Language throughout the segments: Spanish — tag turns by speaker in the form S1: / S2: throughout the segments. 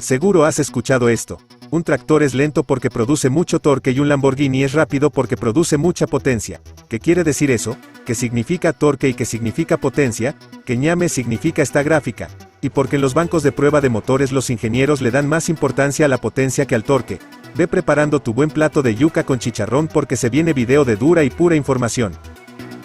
S1: Seguro has escuchado esto. Un tractor es lento porque produce mucho torque y un Lamborghini es rápido porque produce mucha potencia. ¿Qué quiere decir eso? ¿Qué significa torque y qué significa potencia? Que ñame significa esta gráfica. Y porque en los bancos de prueba de motores los ingenieros le dan más importancia a la potencia que al torque. Ve preparando tu buen plato de yuca con chicharrón porque se viene video de dura y pura información.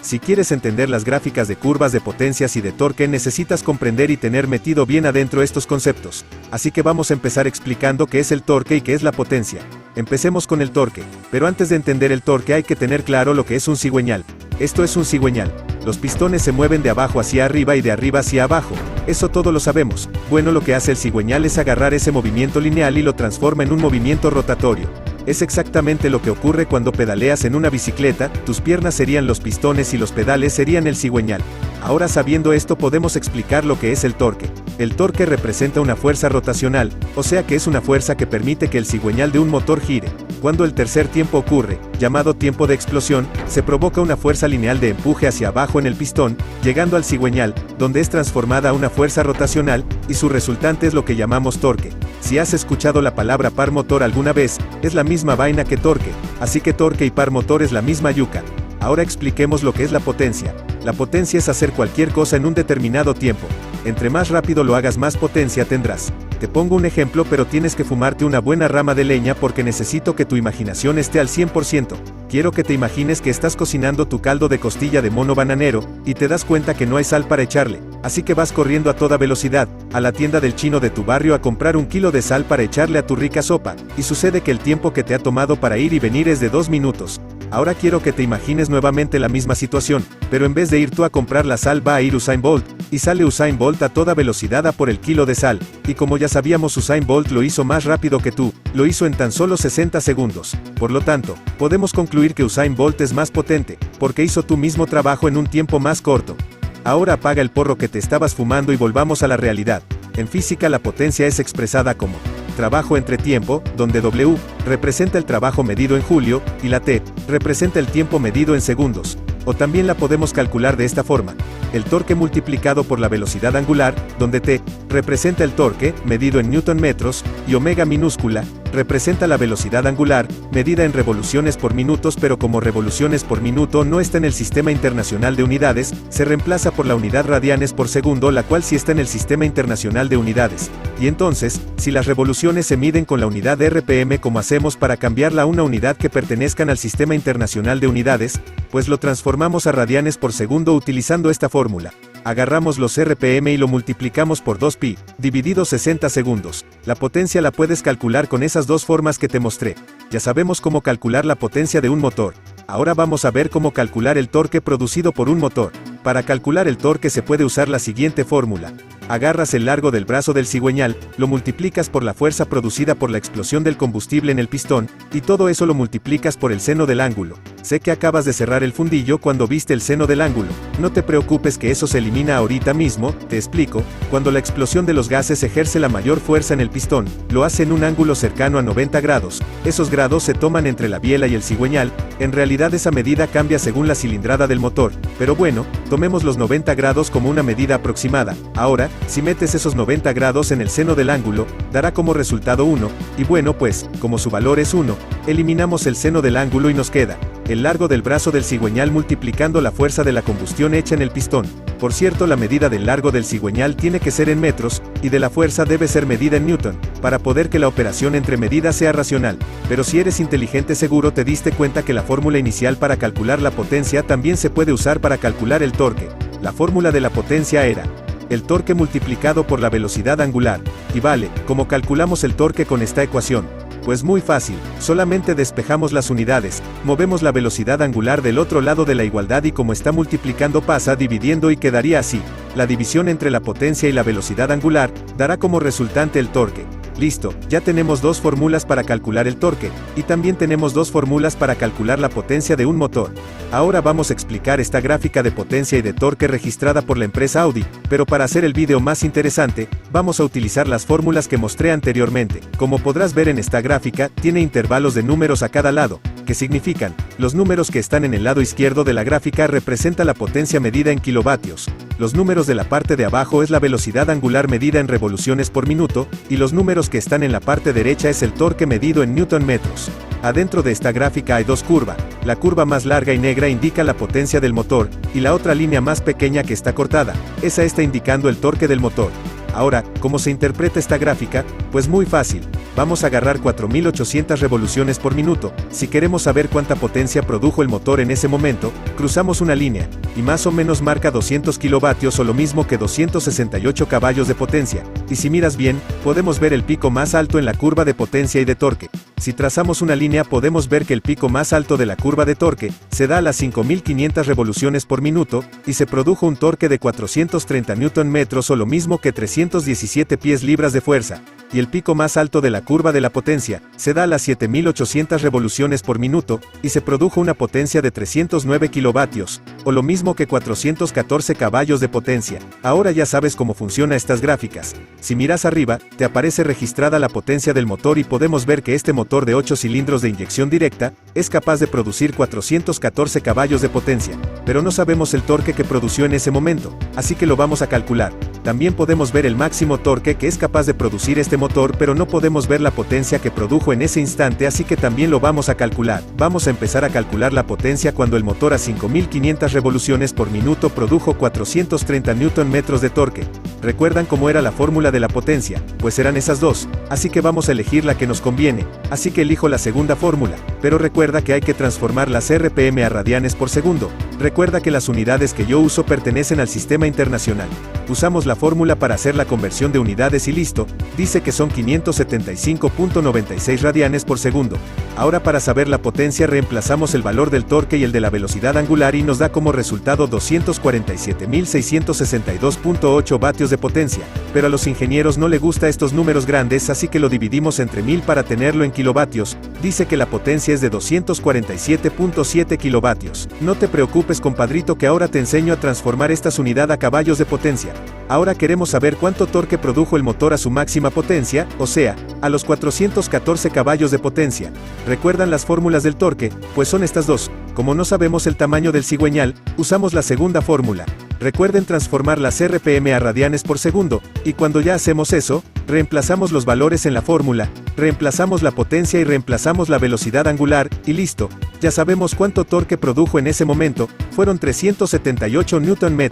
S1: Si quieres entender las gráficas de curvas de potencias y de torque necesitas comprender y tener metido bien adentro estos conceptos. Así que vamos a empezar explicando qué es el torque y qué es la potencia. Empecemos con el torque, pero antes de entender el torque hay que tener claro lo que es un cigüeñal. Esto es un cigüeñal. Los pistones se mueven de abajo hacia arriba y de arriba hacia abajo. Eso todo lo sabemos. Bueno, lo que hace el cigüeñal es agarrar ese movimiento lineal y lo transforma en un movimiento rotatorio. Es exactamente lo que ocurre cuando pedaleas en una bicicleta, tus piernas serían los pistones y los pedales serían el cigüeñal. Ahora sabiendo esto podemos explicar lo que es el torque. El torque representa una fuerza rotacional, o sea que es una fuerza que permite que el cigüeñal de un motor gire. Cuando el tercer tiempo ocurre, llamado tiempo de explosión, se provoca una fuerza lineal de empuje hacia abajo en el pistón, llegando al cigüeñal, donde es transformada a una fuerza rotacional, y su resultante es lo que llamamos torque. Si has escuchado la palabra par motor alguna vez, es la misma vaina que torque, así que torque y par motor es la misma yuca. Ahora expliquemos lo que es la potencia. La potencia es hacer cualquier cosa en un determinado tiempo. Entre más rápido lo hagas más potencia tendrás. Te pongo un ejemplo, pero tienes que fumarte una buena rama de leña porque necesito que tu imaginación esté al 100%. Quiero que te imagines que estás cocinando tu caldo de costilla de mono bananero, y te das cuenta que no hay sal para echarle, así que vas corriendo a toda velocidad, a la tienda del chino de tu barrio a comprar 1 kilo de sal para echarle a tu rica sopa, y sucede que el tiempo que te ha tomado para ir y venir es de 2 minutos. Ahora quiero que te imagines nuevamente la misma situación, pero en vez de ir tú a comprar la sal va a ir Usain Bolt, y sale Usain Bolt a toda velocidad a por el kilo de sal, y como ya sabíamos Usain Bolt lo hizo más rápido que tú, lo hizo en tan solo 60 segundos. Por lo tanto, podemos concluir que Usain Bolt es más potente, porque hizo tu mismo trabajo en un tiempo más corto. Ahora apaga el porro que te estabas fumando y volvamos a la realidad. En física la potencia es expresada como trabajo entre tiempo, donde W representa el trabajo medido en julio, y la T representa el tiempo medido en segundos. O también la podemos calcular de esta forma. El torque multiplicado por la velocidad angular, donde T representa el torque, medido en newton metros, y omega minúscula, representa la velocidad angular, medida en revoluciones por minutos, pero como revoluciones por minuto no está en el Sistema Internacional de Unidades, se reemplaza por la unidad radianes por segundo, la cual sí está en el Sistema Internacional de Unidades. Y entonces, si las revoluciones se miden con la unidad RPM, ¿cómo hacemos para cambiarla a una unidad que pertenezcan al Sistema Internacional de Unidades? Pues lo transformamos a radianes por segundo utilizando esta fórmula. Agarramos los RPM y lo multiplicamos por 2pi, dividido 60 segundos. La potencia la puedes calcular con esas dos formas que te mostré. Ya sabemos cómo calcular la potencia de un motor. Ahora vamos a ver cómo calcular el torque producido por un motor. Para calcular el torque se puede usar la siguiente fórmula. Agarras el largo del brazo del cigüeñal, lo multiplicas por la fuerza producida por la explosión del combustible en el pistón, y todo eso lo multiplicas por el seno del ángulo. Sé que acabas de cerrar el fundillo cuando viste el seno del ángulo. No te preocupes que eso se elimina ahorita mismo, te explico. Cuando la explosión de los gases ejerce la mayor fuerza en el pistón, lo hace en un ángulo cercano a 90 grados. Esos grados se toman entre la biela y el cigüeñal. En realidad esa medida cambia según la cilindrada del motor, pero bueno, tomemos los 90 grados como una medida aproximada. Ahora, si metes esos 90 grados en el seno del ángulo, dará como resultado 1, y bueno pues, como su valor es 1, eliminamos el seno del ángulo y nos queda el largo del brazo del cigüeñal multiplicando la fuerza de la combustión hecha en el pistón. Por cierto, la medida del largo del cigüeñal tiene que ser en metros, y de la fuerza debe ser medida en newton, para poder que la operación entre medidas sea racional. Pero si eres inteligente seguro te diste cuenta que la fórmula inicial para calcular la potencia también se puede usar para calcular el torque. La fórmula de la potencia era el torque multiplicado por la velocidad angular, y vale, ¿cómo calculamos el torque con esta ecuación? Pues muy fácil, solamente despejamos las unidades, movemos la velocidad angular del otro lado de la igualdad y como está multiplicando pasa dividiendo y quedaría así. La división entre la potencia y la velocidad angular dará como resultante el torque. Listo, ya tenemos dos fórmulas para calcular el torque, y también tenemos dos fórmulas para calcular la potencia de un motor. Ahora vamos a explicar esta gráfica de potencia y de torque registrada por la empresa Audi, pero para hacer el vídeo más interesante, vamos a utilizar las fórmulas que mostré anteriormente. Como podrás ver en esta gráfica, tiene intervalos de números a cada lado, ¿Qué significan? Los números que están en el lado izquierdo de la gráfica representan la potencia medida en kilovatios. Los números de la parte de abajo es la velocidad angular medida en revoluciones por minuto, y los números que están en la parte derecha es el torque medido en newton metros. Adentro de esta gráfica hay dos curvas. La curva más larga y negra indica la potencia del motor, y la otra línea más pequeña que está cortada, esa está indicando el torque del motor. Ahora, ¿cómo se interpreta esta gráfica? Pues muy fácil. Vamos a agarrar 4800 revoluciones por minuto. Si queremos saber cuánta potencia produjo el motor en ese momento, cruzamos una línea, y más o menos marca 200 kilovatios o lo mismo que 268 caballos de potencia. Y si miras bien, podemos ver el pico más alto en la curva de potencia y de torque. Si trazamos una línea podemos ver que el pico más alto de la curva de torque se da a las 5500 revoluciones por minuto, y se produjo un torque de 430 Nm o lo mismo que 317 pies libras de fuerza. Y el pico más alto de la curva de la potencia se da a las 7800 revoluciones por minuto, y se produjo una potencia de 309 kilovatios, o lo mismo que 414 caballos de potencia. Ahora ya sabes cómo funcionan estas gráficas. Si miras arriba, te aparece registrada la potencia del motor y podemos ver que este motor de 8 cilindros de inyección directa es capaz de producir 414 caballos de potencia, pero no sabemos el torque que produció en ese momento, así que lo vamos a calcular. También podemos ver el máximo torque que es capaz de producir este motor, pero no podemos ver la potencia que produjo en ese instante, así que también lo vamos a calcular. Vamos a empezar a calcular la potencia cuando el motor a 5500 revoluciones por minuto produjo 430 Nm de torque. ¿Recuerdan cómo era la fórmula de la potencia? Pues eran esas dos, así que vamos a elegir la que nos conviene, así que elijo la segunda fórmula, pero recuerda que hay que transformar las RPM a radianes por segundo. Recuerda que las unidades que yo uso pertenecen al sistema internacional. Usamos la fórmula para hacer la conversión de unidades y listo, dice que son 575.96 radianes por segundo. Ahora para saber la potencia reemplazamos el valor del torque y el de la velocidad angular y nos da como resultado 247.662.8 vatios de potencia, pero a los ingenieros no les gusta estos números grandes, así que lo dividimos entre 1000 para tenerlo en kilovatios. Dice que la potencia es de 247.7 kilovatios. No te preocupes, compadrito, que ahora te enseño a transformar estas unidades a caballos de potencia. Ahora queremos saber cuánto torque produjo el motor a su máxima potencia, o sea, a los 414 caballos de potencia. ¿Recuerdan las fórmulas del torque? Pues son estas dos. Como no sabemos el tamaño del cigüeñal, usamos la segunda fórmula. Recuerden transformar las RPM a radianes por segundo, y cuando ya hacemos eso, reemplazamos los valores en la fórmula, reemplazamos la potencia y reemplazamos la velocidad angular, y listo. Ya sabemos cuánto torque produjo en ese momento, fueron 378 Nm.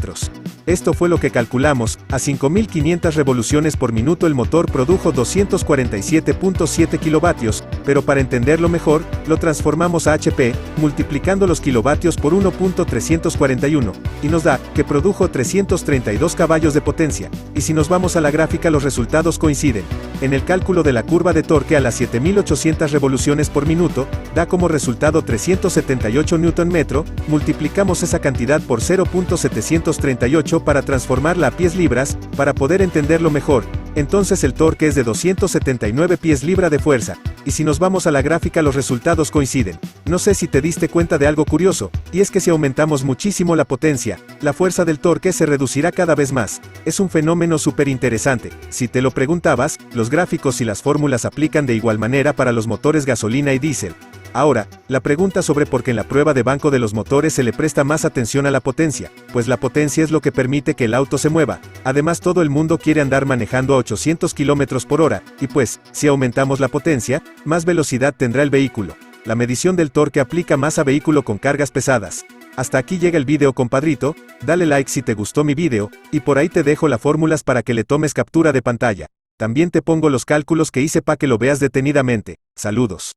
S1: Esto fue lo que calculamos. A 5500 revoluciones por minuto el motor produjo 247.7 kilovatios, pero para entenderlo mejor, lo transformamos a HP, multiplicando los kilovatios por 1.341, y nos da que produjo 332 caballos de potencia. Y si nos vamos a la gráfica, los resultados coinciden. En el cálculo de la curva de torque a las 7800 revoluciones por minuto, da como resultado 378 Nm, multiplicamos esa cantidad por 0.738 para transformarla a pies libras, para poder entenderlo mejor. Entonces el torque es de 279 pies libra de fuerza, y si nos vamos a la gráfica los resultados coinciden. No sé si te diste cuenta de algo curioso, y es que si aumentamos muchísimo la potencia, la fuerza del torque se reducirá cada vez más. Es un fenómeno súper interesante. Si te lo preguntabas, los gráficos y las fórmulas aplican de igual manera para los motores gasolina y diésel. Ahora, la pregunta sobre por qué en la prueba de banco de los motores se le presta más atención a la potencia, pues la potencia es lo que permite que el auto se mueva. Además, todo el mundo quiere andar manejando a 800 km por hora, y pues, si aumentamos la potencia, más velocidad tendrá el vehículo. La medición del torque aplica más a vehículo con cargas pesadas. Hasta aquí llega el video, compadrito. Dale like si te gustó mi video, y por ahí te dejo las fórmulas para que le tomes captura de pantalla. También te pongo los cálculos que hice para que lo veas detenidamente. Saludos.